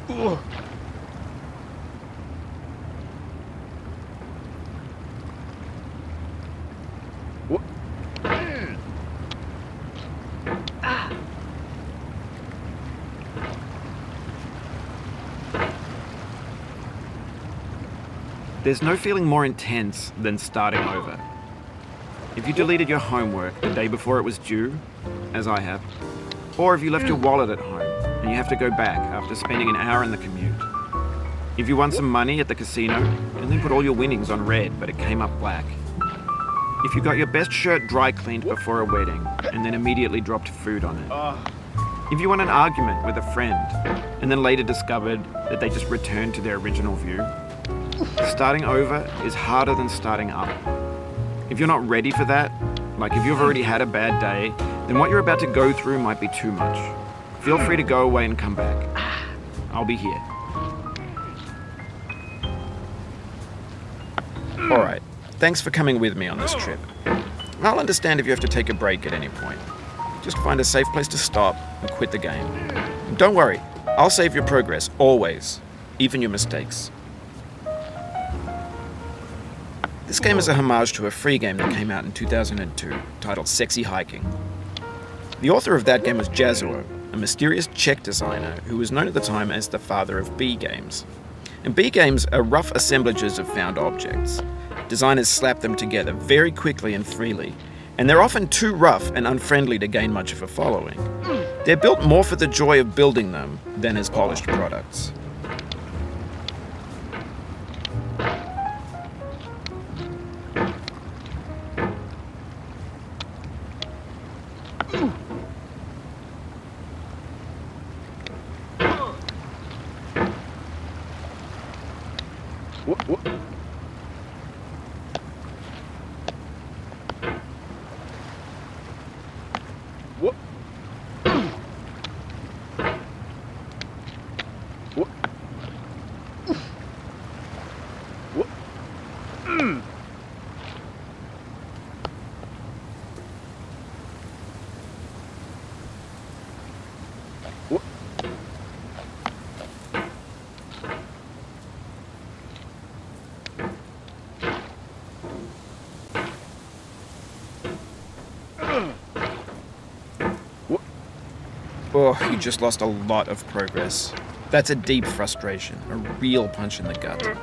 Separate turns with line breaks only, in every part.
Ugh.
There's no feeling more intense than starting over. If you deleted your homework the day before it was due, as I have, or if you left your wallet at home and you have to go back after spending an hour in the commute. If you won some money at the casino and then put all your winnings on red but it came up black. If you got your best shirt dry cleaned before a wedding and then immediately dropped food on it. If you won an argument with a friend and then later discovered that they just returned to their original view. Starting over is harder than starting up. If you're not ready for that, like if you've already had a bad day, then what you're about to go through might be too much. Feel free to go away and come back. I'll be here. Alright, thanks for coming with me on this trip. I'll understand if you have to take a break at any point. Just find a safe place to stop and quit the game. And don't worry, I'll save your progress, always, even your mistakes. This game is a homage to a free game that came out in 2002, titled Sexy Hiking. The author of that game was Jazzuo, a mysterious Czech designer who was known at the time as the father of B games. And B games are rough assemblages of found objects. Designers slap them together very quickly and freely, and they're often too rough and unfriendly to gain much of a following. They're built more for the joy of building them than as polished products. Oh, you just lost a lot of progress. That's a deep frustration, a real punch in the gut.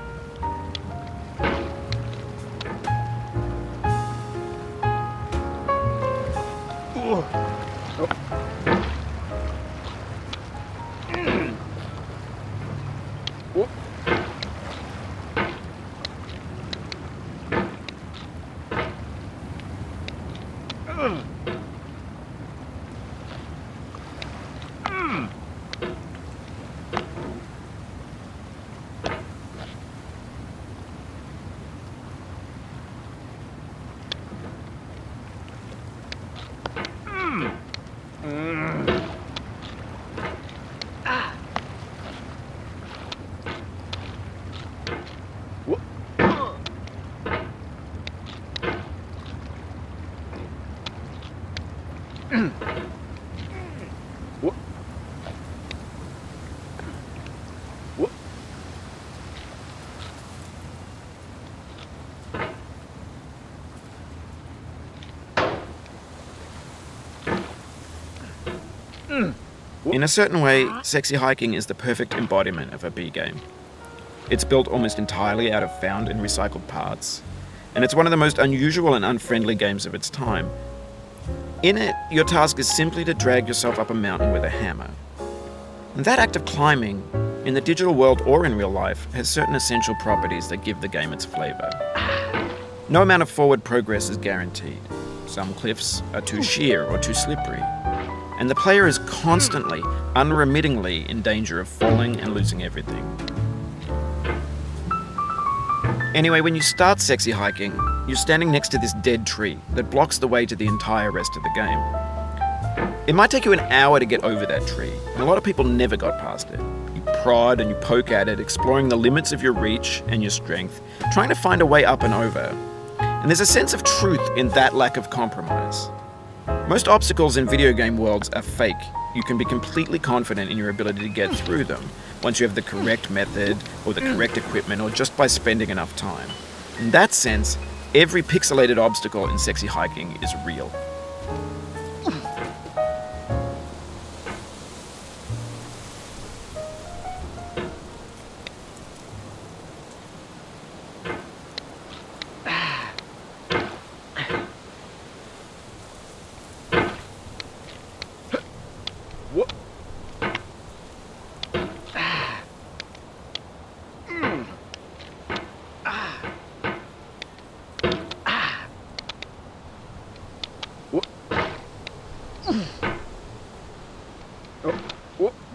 In a certain way, Sexy Hiking is the perfect embodiment of a B game. It's built almost entirely out of found and recycled parts, and it's one of the most unusual and unfriendly games of its time. In it, your task is simply to drag yourself up a mountain with a hammer. And that act of climbing, in the digital world or in real life, has certain essential properties that give the game its flavor. No amount of forward progress is guaranteed. Some cliffs are too sheer or too slippery. And the player is constantly, unremittingly in danger of falling and losing everything. Anyway, when you start Sexy Hiking, you're standing next to this dead tree that blocks the way to the entire rest of the game. It might take you an hour to get over that tree, and a lot of people never got past it. You prod and you poke at it, exploring the limits of your reach and your strength, trying to find a way up and over. And there's a sense of truth in that lack of compromise. Most obstacles in video game worlds are fake. You can be completely confident in your ability to get through them once you have the correct method or the correct equipment or just by spending enough time. In that sense, every pixelated obstacle in Sexy Hiking is real.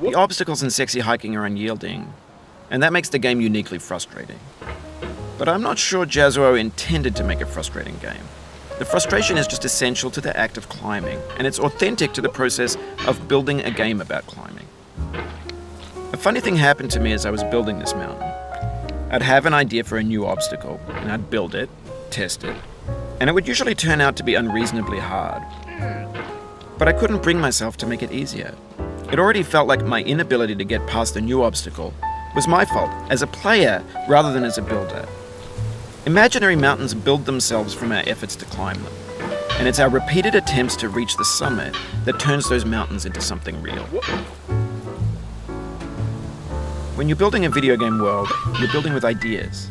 The obstacles in Sexy Hiking are unyielding, and that makes the game uniquely frustrating. But I'm not sure Jazzuo intended to make a frustrating game. The frustration is just essential to the act of climbing, and it's authentic to the process of building a game about climbing. A funny thing happened to me as I was building this mountain. I'd have an idea for a new obstacle, and I'd build it, test it, and it would usually turn out to be unreasonably hard. But I couldn't bring myself to make it easier. It already felt like my inability to get past a new obstacle was my fault as a player rather than as a builder. Imaginary mountains build themselves from our efforts to climb them, and it's our repeated attempts to reach the summit that turns those mountains into something real. When you're building a video game world, you're building with ideas,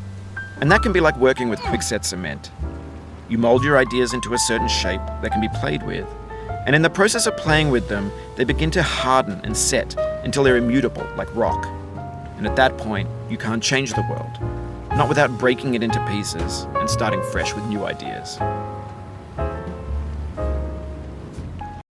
and that can be like working with quickset cement. You mold your ideas into a certain shape that can be played with, and in the process of playing with them, they begin to harden and set until they're immutable, like rock. And at that point, you can't change the world, not without breaking it into pieces and starting fresh with new ideas.